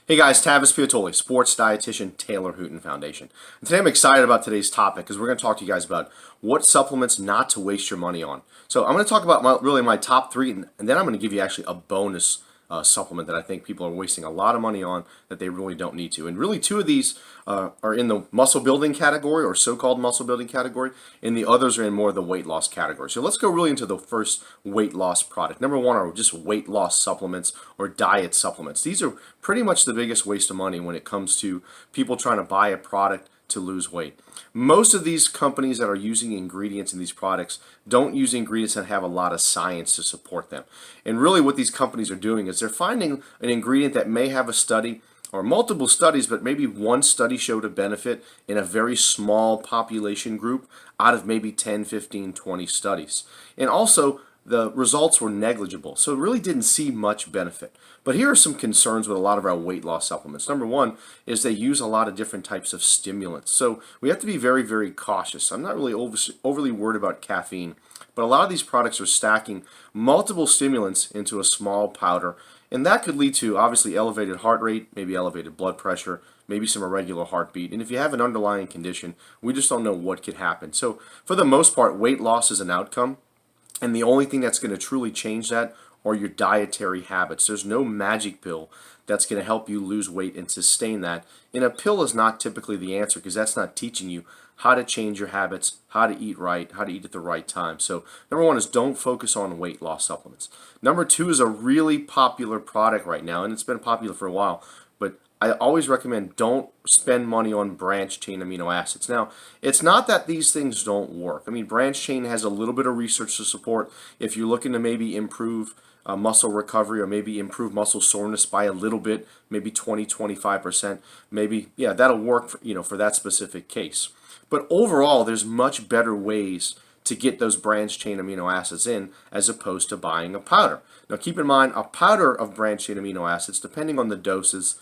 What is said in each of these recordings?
Hey guys, Tavis Piattoly, sports dietitian, Taylor Hooten Foundation. And today I'm excited about today's topic because we're going to talk to you guys about what supplements not to waste your money on. So I'm going to talk about my top three, and then I'm going to give you actually a bonus supplement that I think people are wasting a lot of money on that they really don't need to. And really, two of these are in the muscle building category or so-called muscle building category, and the others are in more of the weight loss category. So let's go really into the first weight loss product. Number one are just weight loss supplements or diet supplements. These are pretty much the biggest waste of money when it comes to people trying to buy a product to lose weight. Most of these companies that are using ingredients in these products don't use ingredients that have a lot of science to support them. And really what these companies are doing is they're finding an ingredient that may have a study or multiple studies, but maybe one study showed a benefit in a very small population group out of maybe 10, 15, 20 studies. And also the results were negligible, so it really didn't see much benefit. But here are some concerns with a lot of our weight loss supplements. Number one is they use a lot of different types of stimulants, so we have to be very, very cautious. I'm not really overly worried about caffeine, but a lot of these products are stacking multiple stimulants into a small powder, and that could lead to obviously elevated heart rate, maybe elevated blood pressure, maybe some irregular heartbeat. And if you have an underlying condition, we just don't know what could happen. So for the most part, weight loss is an outcome. And the only thing that's going to truly change that are your dietary habits. There's no magic pill that's going to help you lose weight and sustain that. And a pill is not typically the answer because that's not teaching you how to change your habits, how to eat right, how to eat at the right time. So number one is don't focus on weight loss supplements. Number two is a really popular product right now, and it's been popular for a while, but I always recommend don't spend money on branched chain amino acids. Now, it's not that these things don't work. I mean, branched chain has a little bit of research to support if you're looking to maybe improve muscle recovery or maybe improve muscle soreness by a little bit, maybe 20, 25%. Maybe, yeah, that'll work for that specific case. But overall, there's much better ways to get those branched chain amino acids in as opposed to buying a powder. Now keep in mind, a powder of branched chain amino acids, depending on the dosage,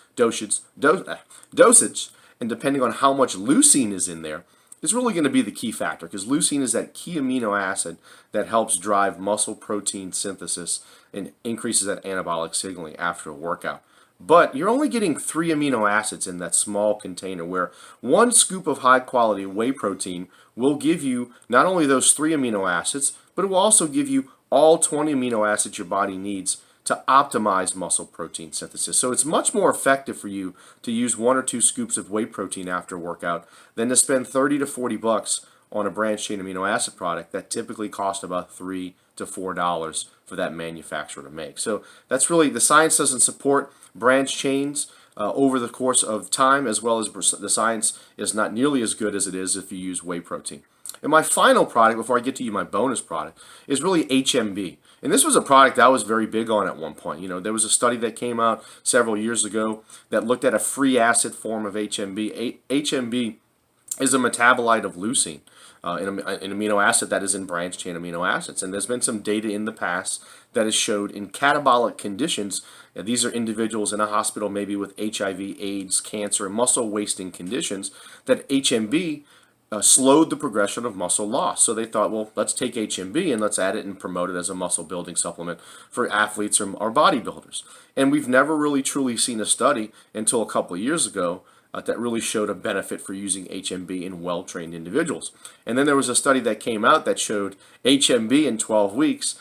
and depending on how much leucine is in there, is really going to be the key factor because leucine is that key amino acid that helps drive muscle protein synthesis and increases that anabolic signaling after a workout. But you're only getting 3 amino acids in that small container where one scoop of high quality whey protein will give you not only those 3 amino acids, but it will also give you all 20 amino acids your body needs to optimize muscle protein synthesis. So it's much more effective for you to use 1 or 2 scoops of whey protein after a workout than to spend 30 to 40 bucks on a branched chain amino acid product that typically costs about $3 to $4 for that manufacturer to make. So that's really, the science doesn't support branched chains over the course of time, as well as the science is not nearly as good as it is if you use whey protein. And my final product, before I get to you my bonus product, is really HMB. And this was a product I was very big on at one point. You know, there was a study that came out several years ago that looked at a free acid form of HMB. HMB is a metabolite of leucine, an amino acid that is in branched chain amino acids. And there's been some data in the past that has showed in catabolic conditions, these are individuals in a hospital maybe with HIV, AIDS, cancer, and muscle wasting conditions, that HMB slowed the progression of muscle loss. So they thought, well, let's take HMB and let's add it and promote it as a muscle building supplement for athletes or bodybuilders. And we've never really truly seen a study until a couple of years ago that really showed a benefit for using HMB in well-trained individuals. And then there was a study that came out that showed HMB in 12 weeks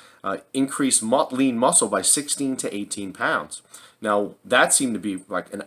increased lean muscle by 16 to 18 pounds. Now that seemed to be like an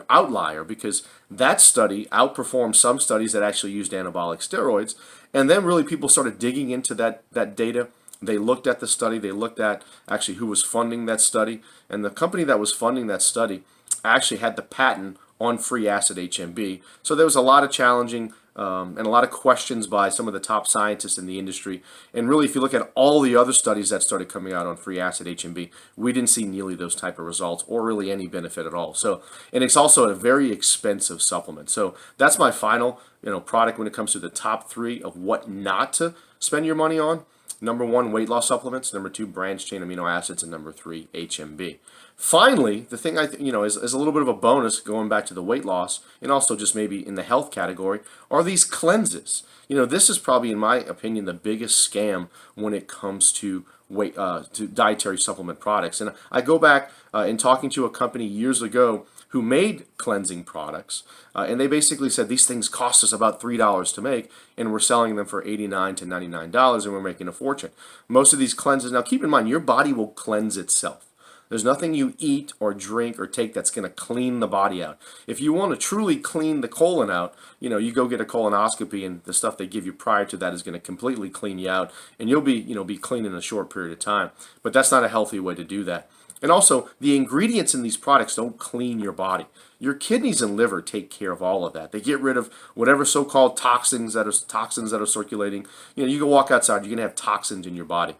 outlier because that study outperformed some studies that actually used anabolic steroids. And then really people started digging into that data. They looked at the study. They looked at actually who was funding that study. And the company that was funding that study actually had the patent on free acid HMB. So there was a lot of challenging and a lot of questions by some of the top scientists in the industry. And really, if you look at all the other studies that started coming out on free acid HMB, we didn't see nearly those type of results or really any benefit at all. So, and it's also a very expensive supplement. So that's my final product when it comes to the top 3 of what not to spend your money on. Number 1, weight loss supplements. Number 2, branched chain amino acids. And number 3, HMB. Finally, the thing is a little bit of a bonus going back to the weight loss and also just maybe in the health category are these cleanses. This is probably, in my opinion, the biggest scam when it comes to to dietary supplement products. And I go back in talking to a company years ago who made cleansing products, and they basically said these things cost us about $3 to make, and we're selling them for $89 to $99, and we're making a fortune. Most of these cleanses, now keep in mind, your body will cleanse itself. There's nothing you eat or drink or take that's going to clean the body out. If you want to truly clean the colon out, you go get a colonoscopy, and the stuff they give you prior to that is going to completely clean you out, and you'll be clean in a short period of time. But that's not a healthy way to do that. And also, the ingredients in these products don't clean your body. Your kidneys and liver take care of all of that. They get rid of whatever so-called toxins that are circulating. You can walk outside, you're going to have toxins in your body.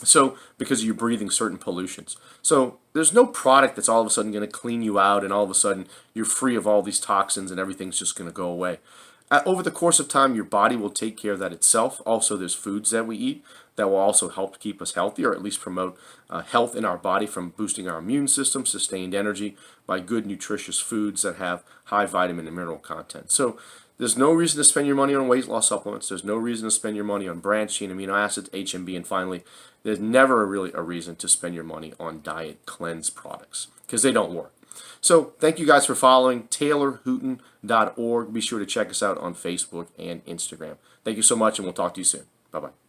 So, because you're breathing certain pollutions. So, there's no product that's all of a sudden going to clean you out and all of a sudden you're free of all these toxins and everything's just going to go away. Over the course of time, your body will take care of that itself. Also, there's foods that we eat that will also help keep us healthy, or at least promote health in our body from boosting our immune system, sustained energy by good, nutritious foods that have high vitamin and mineral content. So, there's no reason to spend your money on weight loss supplements. There's no reason to spend your money on branched chain amino acids, HMB, and finally, there's never really a reason to spend your money on diet cleanse products because they don't work. So thank you guys for following taylorhooten.org. Be sure to check us out on Facebook and Instagram. Thank you so much, and we'll talk to you soon. Bye-bye.